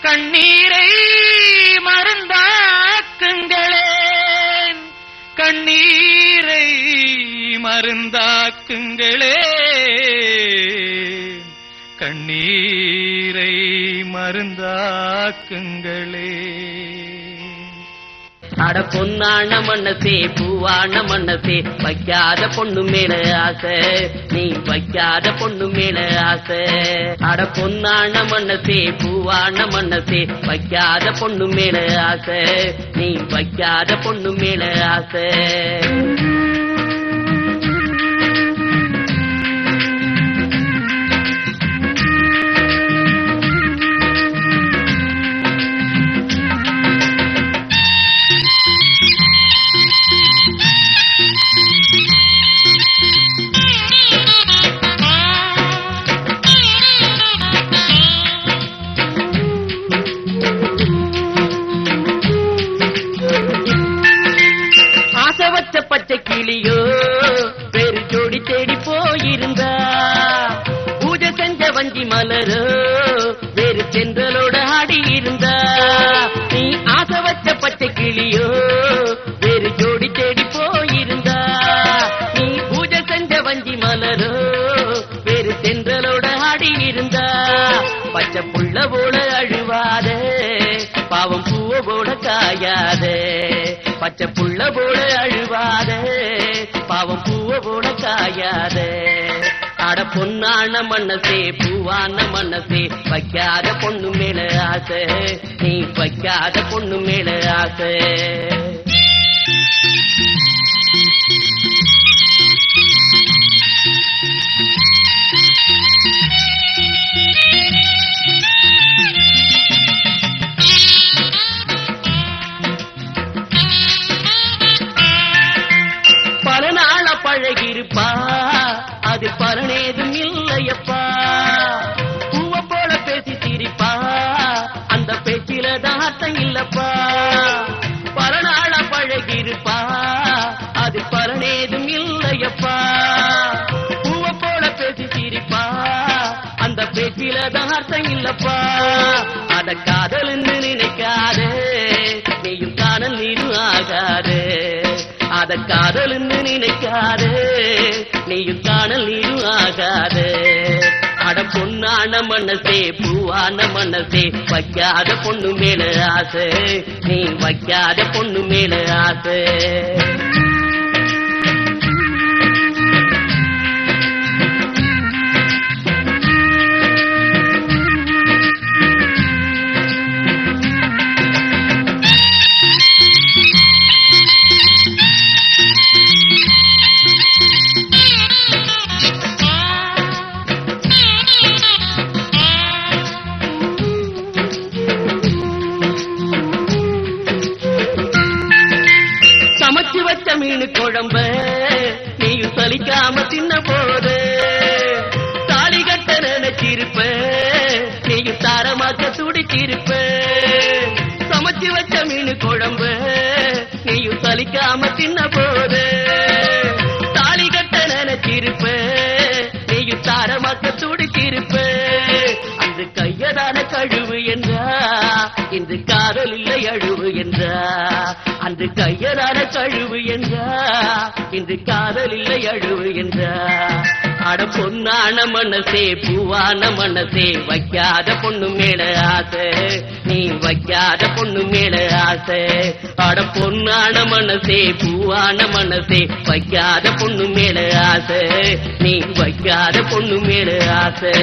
கண்ணீரை மருந்தாக்குங்களேன், கண்ணீரை மருந்தாக்குங்களே, கண்ணீரை மருந்தாக்குங்களே. அட பொன்னான மனசே பூவான மனசே வைக்காத பொண்ணு மேல ஆசை, நீ வைக்காத பொண்ணு மேல ஆசை. அட பொன்னான மனசே பூவான மனசே வைக்காத பொண்ணு மேல ஆசை, நீ வைக்காத பொண்ணு மேல ஆசை. பச்சை கிளியோ பெரு ஜோடி தேடி போயிருந்தா, பூஜை செஞ்ச வஞ்சி மலரோ வேறு சென்றலோட ஆடி இருந்தா. நீ ஆசை வச்ச பச்சை கிளியோ வேறு ஜோடி தேடி போயிருந்தா, நீ பூஜை செஞ்ச வஞ்சி மலரோ வேறு சென்றலோட ஆடி இருந்தா. பச்சை புள்ள போல அழுவாத, பாவம் பூவ போல காயாத, பச்சை புள்ள போல அழுவாத, பாவம் பூவ போல காயாத. அட பொன்னான மனசே பூவான மனசே வைக்காத பொண்ணு மேல ஆசை, நீ வைக்காத பொண்ணு மேல ஆசை. பழகிருப்பா அது பலனேதும் இல்லையப்பா, பூவ போல பேசி சிரிப்பா அந்த பேச்சில தாத்தம் இல்லப்பா. பல நாள பழகிருப்பா அது பலனேதும் இல்லையப்பா, பூவ போல பேசி சிரிப்பா அந்த பேச்சில தாத்தம் இல்லப்பா. அத காதல்னு நினைக்காதே, நீயும் காதல் நீரும் ஆகாதே. அத காதல்னு நினைக்காதே, நீயும் காணல் நீரும் ஆகாதே. அட பொன்னான மனசே பூவான மனசே வைக்காத பொண்ணு மேல ஆசை, நீ வைக்காத பொண்ணு மேல ஆசை. சமைச்சு வச்ச மீன் குழம்ப நீயும் சலிக்காம தின்ன போது, தாலி கட்ட நினைச்சிருப்ப நீயும் தாரமாக்க துடிச்சிருப்ப. சமைச்சு வச்ச மீன் குழம்ப நீயும் சலிக்காம தின்ன போது, தாலி கட்ட நினைச்சிருப்ப நீயும் தாரமாக்க துடிச்சிருப்ப. அந்த கையதான கழுவு என்றா இந்த காதல் இல்லை அழுவு என்றா, அந்த கையதான கழுவு என்றா இந்த காதல் இல்லை அழுவு என்றா. அட பொன்னான மனசே பூவான மனசே வைக்காத பொண்ணு மேல ஆசை, நீ வைக்காத பொண்ணு மேல ஆசை. அட பொன்னான மனசே பூவான மனசே வைக்காத பொண்ணு மேல ஆசை, நீ வைக்காத பொண்ணு மேல ஆசை.